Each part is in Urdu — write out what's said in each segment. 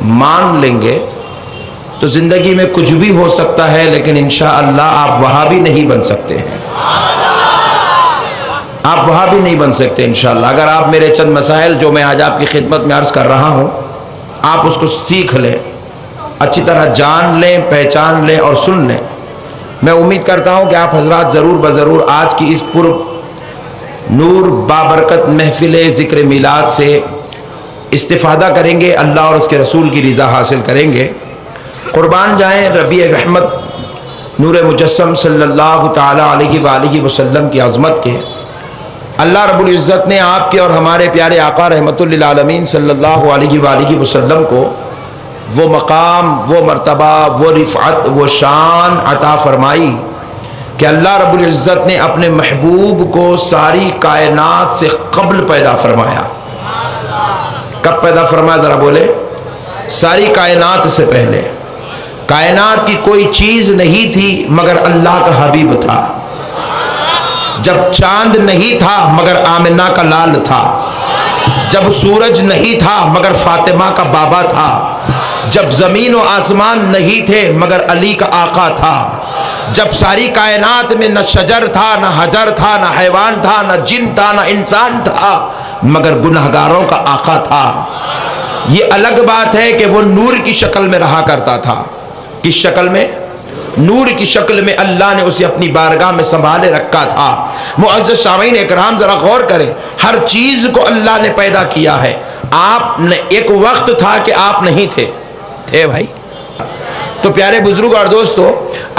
مان لیں گے تو زندگی میں کچھ بھی ہو سکتا ہے، لیکن انشاءاللہ آپ وہابی نہیں بن سکتے ہیں، آپ وہابی نہیں بن سکتے انشاءاللہ۔ اگر آپ میرے چند مسائل جو میں آج آپ کی خدمت میں عرض کر رہا ہوں، آپ اس کو سیکھ لیں، اچھی طرح جان لیں، پہچان لیں اور سن لیں، میں امید کرتا ہوں کہ آپ حضرات ضرور بضرور آج کی اس پر نور بابرکت محفل ذکر میلاد سے استفادہ کریں گے، اللہ اور اس کے رسول کی رضا حاصل کریں گے۔ قربان جائیں ربیع رحمت نور مجسم صلی اللہ تعالی علیہ وآلہ وسلم کی عظمت کے۔ اللہ رب العزت نے آپ کے اور ہمارے پیارے آقا رحمت للعالمین صلی اللہ علیہ وآلہ وسلم کو وہ مقام، وہ مرتبہ، وہ رفعت، وہ شان عطا فرمائی کہ اللہ رب العزت نے اپنے محبوب کو ساری کائنات سے قبل پیدا فرمایا۔ کب پیدا فرمایا ذرا بولے؟ ساری کائنات سے پہلے۔ کائنات کی کوئی چیز نہیں تھی مگر اللہ کا حبیب تھا۔ جب چاند نہیں تھا مگر آمنہ کا لال تھا، جب سورج نہیں تھا مگر فاطمہ کا بابا تھا، جب زمین و آسمان نہیں تھے مگر علی کا آقا تھا، جب ساری کائنات میں نہ شجر تھا، نہ حجر تھا، نہ حیوان تھا، نہ جن تھا، نہ انسان تھا، مگر گنہگاروں کا آقا تھا۔ یہ الگ بات ہے کہ وہ نور کی شکل میں رہا کرتا تھا۔ کس شکل میں؟ نور کی شکل میں اللہ نے اسے اپنی بارگاہ میں سنبھالے رکھا تھا۔ معزز سامعین اکرام ذرا غور کریں، ہر چیز کو اللہ نے پیدا کیا ہے۔ آپ نے ایک وقت تھا کہ آپ نہیں تھے بھائی؟ تو پیارے بزرگ اور دوستو،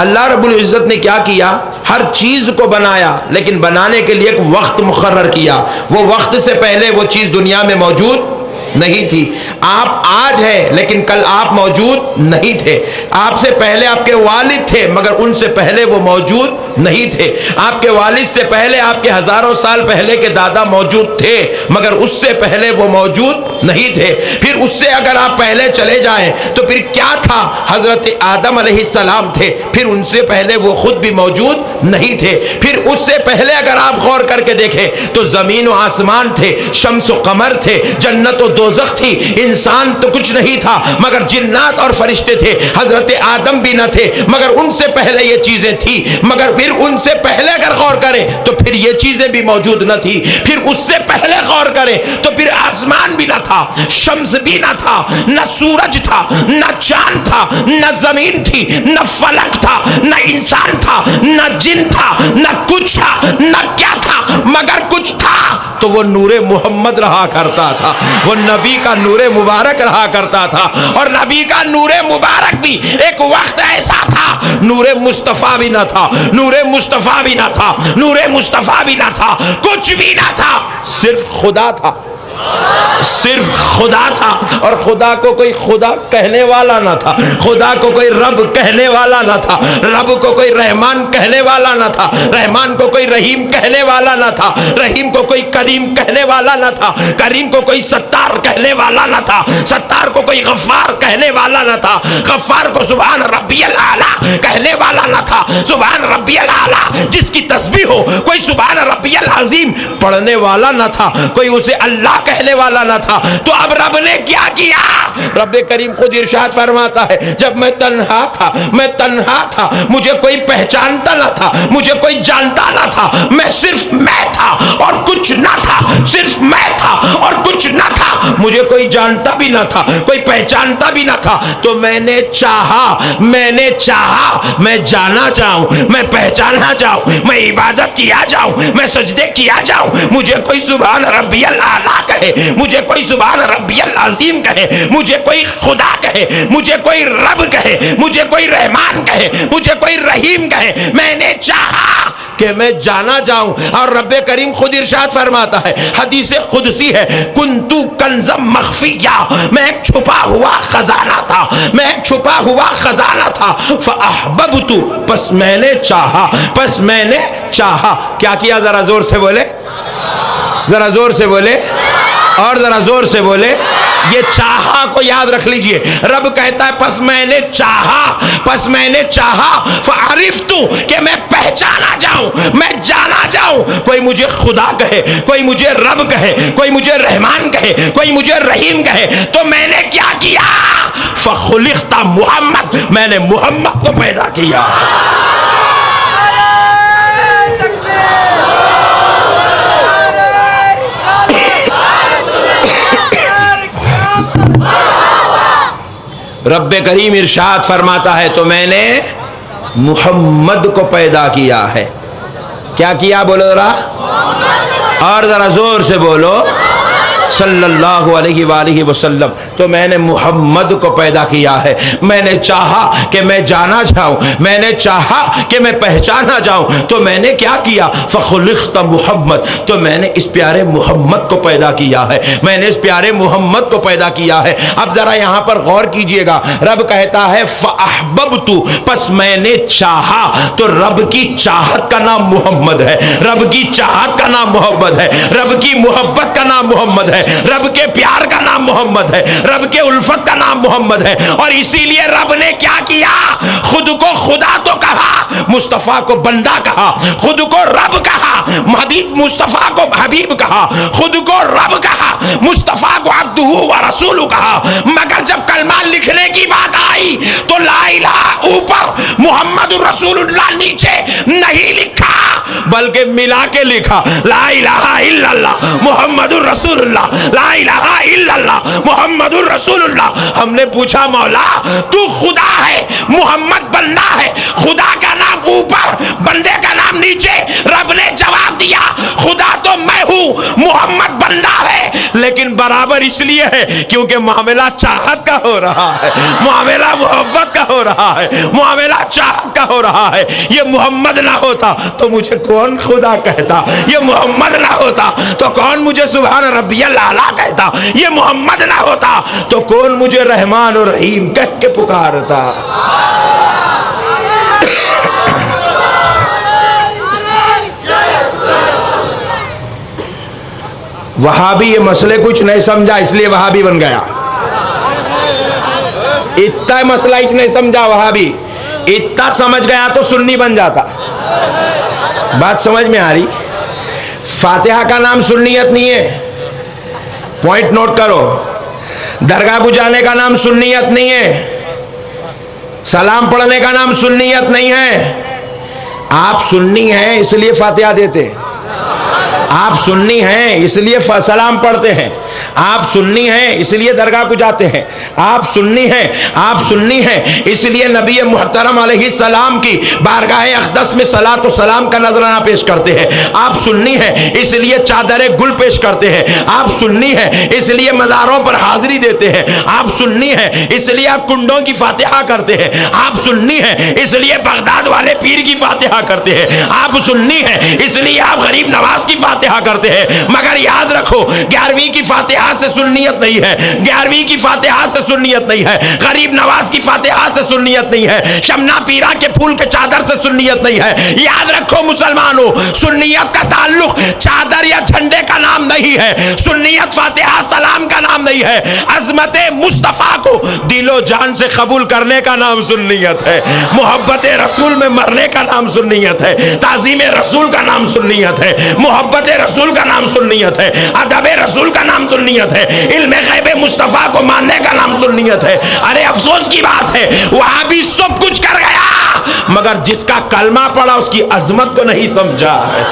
اللہ رب العزت نے کیا کیا؟ ہر چیز کو بنایا، لیکن بنانے کے لیے ایک وقت مقرر کیا۔ وہ وقت سے پہلے وہ چیز دنیا میں موجود نہیں تھی۔ آپ آج ہیں لیکن کل آپ موجود نہیں تھے۔ آپ سے پہلے آپ کے والد تھے مگر ان سے پہلے وہ موجود نہیں تھے۔ آپ کے والد سے پہلے آپ کے ہزاروں سال پہلے کے دادا موجود تھے مگر اس سے پہلے وہ موجود نہیں تھے۔ پھر اس سے اگر آپ پہلے چلے جائیں تو پھر کیا تھا؟ حضرت آدم علیہ السلام تھے، پھر ان سے پہلے وہ خود بھی موجود نہیں تھے۔ پھر اس سے پہلے اگر آپ غور کر کے دیکھیں تو زمین و آسمان تھے، شمس و قمر تھے، جنت و دوزخ تھی، انسان تو کچھ نہیں تھا مگر جنات اور فرشتے تھے۔ حضرت آدم بھی نہ تھے مگر ان سے پہلے یہ چیزیں تھی، مگر پھر ان سے پہلے اگر غور کریں تو پھر یہ چیزیں بھی موجود نہ تھی۔ پھر اس سے پہلے غور کریں تو پھر آسمان بھی نہ تھا، شمس بھی نہ تھا، نہ سورج تھا، نہ چاند تھا، نہ زمین تھی، نہ فلک تھا، نہ انسان تھا، نہ جن تھا، نہ کچھ تھا، نہ کیا تھا، مگر کچھ تھا تو وہ نور محمد رہا کرتا تھا، وہ نبی کا نور مبارک رہا کرتا تھا۔ اور نبی کا نور مبارک بھی ایک وقت ایسا تھا، نور مصطفیٰ بھی نہ تھا، نور مصطفیٰ بھی نہ تھا، نور مصطفیٰ بھی نہ تھا، کچھ بھی نہ تھا، صرف خدا تھا، صرف خدا تھا۔ اور خدا کو کوئی خدا کہنے والا نہ تھا، خدا کو کوئی رب کہنے والا نہ تھا، رب کو کوئی رحمان کہنے والا نہ تھا، رحمان کو کوئی رحیم کہنے والا نہ تھا، رحیم کو کوئی کریم کہنے والا نہ تھا، کریم کو کوئی ستار کہنے والا نہ تھا، ستار کو کوئی غفار کہنے والا نہ تھا، غفار کو سبحان ربی الاعلیٰ کہنے والا نہ تھا، سبحان ربی الاعلیٰ جس کی تسبیح ہو کوئی سبحان ربی العظیم پڑھنے والا نہ تھا، کوئی اسے اللہ کہنے والا نہ تھا۔ تو اب رب نے کیا کیا؟ رب کریم خود ارشاد فرماتا ہے جب میں تنہا تھا، مجھے کوئی پہچانتا نہ تھا، مجھے کوئی جانتا نہ تھا، میں صرف میں تھا اور کچھ نہ تھا، صرف میں تھا اور کچھ نہ تھا، مجھے کوئی جانتا بھی نہ تھا، کوئی پہچانتا بھی نہ تھا، تو میں نے چاہا میں جانا چاہوں، میں پہچانا چاہوں، میں عبادت کیا جاؤں، میں سجدے کیا جاؤں، مجھے کوئی سبحان ربی الاعلیٰ کہے، مجھے کوئی سبحان ربی العظیم کہے، مجھے کوئی خدا کہے، مجھے کوئی رب کہے، مجھے کوئی رحمان کہے، مجھے کوئی رحیم کہے، میں نے چاہا کہ میں جانا جاؤں۔ اور رب کریم خود ارشاد فرماتا ہے، حدیث قدسی ہے، کنتو کنزم مخفیہ، میں ایک چھپا ہوا خزانہ تھا، میں ایک چھپا ہوا خزانہ تھا، فاحببت، پس میں نے چاہا، کیا کیا؟ ذرا زور سے بولے، ذرا زور سے بولے، اور ذرا زور سے بولے۔ یہ چاہا کو یاد رکھ لیجئے، رب کہتا ہے پس میں نے چاہا فعرفت، کہ میں پہچانا جاؤں، میں جانا جاؤں، کوئی مجھے خدا کہے، کوئی مجھے رب کہے، کوئی مجھے رحمان کہے، کوئی مجھے رحیم کہے، تو میں نے کیا کیا؟ فخلقت محمد، میں نے محمد کو پیدا کیا ہے۔ رب کریم ارشاد فرماتا ہے تو میں نے محمد کو پیدا کیا ہے۔ کیا کیا بولو ذرا، اور ذرا زور سے بولو، صلی اللہ علیہ وآلہ وسلم، تو میں نے محمد کو پیدا کیا ہے۔ میں نے چاہا کہ میں جانا جاؤں، میں نے چاہا کہ میں پہچانا جاؤں، تو میں نے کیا کیا؟ فخلقت محمد، تو میں نے اس پیارے محمد کو پیدا کیا ہے، میں نے اس پیارے محمد کو پیدا کیا ہے۔ اب ذرا یہاں پر غور کیجئے گا، رب کہتا ہے فاحببت، پس میں نے چاہا، تو رب کی چاہت کا نام محمد ہے، رب کی چاہت کا نام محمد ہے، رب کی محبت کا نام محمد ہے، رب کے پیار کا نام محمد ہے، رب کے الفت کا نام محمد ہے۔ اور اسی لیے رب نے کیا کیا؟ خود کو خدا تو کہا، مصطفیٰ کو بندہ کہا، خود کو رب کہا، حبیب مصطفیٰ کو حبیب کہا، خود کو رب کہا، مصطفیٰ کو عبدہ و رسول کہا۔ مگر جب کلمہ لکھنے کی بات آئی تو لا الہ اوپر، محمد رسول اللہ نیچے نہیں لکھا، بلکہ ملا کے لکھا، لا الہ الا اللہ محمد رسول اللہ، لا الہ الا اللہ محمد الرسول اللہ۔ ہم نے پوچھا مولا تو خدا ہے، محمد بندہ ہے، خدا کا نام اوپر بندے کا نام نیچے؟ رب نے جواب دیا خدا تو میں ہوں، محمد بندہ ہے، لیکن برابر اس لیے ہے کیونکہ معاملہ چاہت کا ہو رہا ہے، معاملہ محبت کا ہو رہا ہے، معاملہ چاہت کا ہو رہا ہے۔ یہ محمد نہ ہوتا تو مجھے کون خدا کہتا، یہ محمد نہ ہوتا تو کون مجھے سبحان ربی الاعلیٰ کہتا، یہ محمد نہ ہوتا تو کون مجھے رحمان و رحیم کہہ کے پکارتا۔ وہابی یہ مسئلے کچھ نہیں سمجھا اس لیے وہابی بن گیا، اتنا مسئلہ اس نے سمجھا وہابی، اتنا سمجھ گیا تو سنی بن جاتا۔ بات سمجھ میں آ رہی؟ فاتحہ کا نام سنیت نہیں ہے، پوائنٹ نوٹ کرو، درگاہ بجانے کا نام سنیت نہیں ہے، سلام پڑھنے کا نام سنیت نہیں ہے۔ آپ سنی ہیں اس لیے فاتحہ دیتے، آپ سنی ہیں اس لیے سلام پڑھتے ہیں، آپ سنی ہیں اس لیے درگاہ کو جاتے ہیں، آپ سنی ہیں، آپ سنی ہیں اس لیے نبی محترم علیہ السلام کی بارگاہ اقدس میں صلاۃ و سلام کا نذرانہ پیش کرتے ہیں، آپ سنی ہیں اس لیے چادر گل پیش کرتے ہیں، آپ سنی ہیں اس لیے مزاروں پر حاضری دیتے ہیں، آپ سنی ہیں اس لیے آپ کنڈوں کی فاتحہ کرتے ہیں، آپ سنی ہیں اس لیے بغداد والے پیر کی فاتحہ کرتے ہیں، آپ سنی ہیں اس لیے آپ غریب نواز کی فاتحہ کرتے ہیں۔ مگر یاد رکھو 11ویں کی فاتحہ سے سنیت نہیں ہے، 11ویں کی فاتحہ سے سنیت نہیں ہے، غریب نواز کی فاتحہ سے سنیت نہیں ہے، شمنا پیرا کے پھول کے چادر سے سنیت نہیں ہے۔ یاد رکھو مسلمانوں، سنیت کا تعلق چادر یا جھنڈے کا نام نہیں ہے، سنیت فاتحہ سلام کا نام نہیں ہے، عظمت مصطفیٰ کو دل و جان سے قبول کرنے کا نام سنیت ہے، محبت رسول میں مرنے کا نام سنیت ہے، تعظیم رسول کا نام سنیت ہے، محبت رسول کا نام سنیت ہے، ادب رسول کا نام سنیت ہے، علم غیب مصطفیٰ کو ماننے کا نام سنیت ہے۔ ارے افسوس کی بات ہے وہاں بھی سب کچھ کر گیا مگر جس کا کلمہ پڑا اس کی عظمت کو نہیں سمجھا ہے۔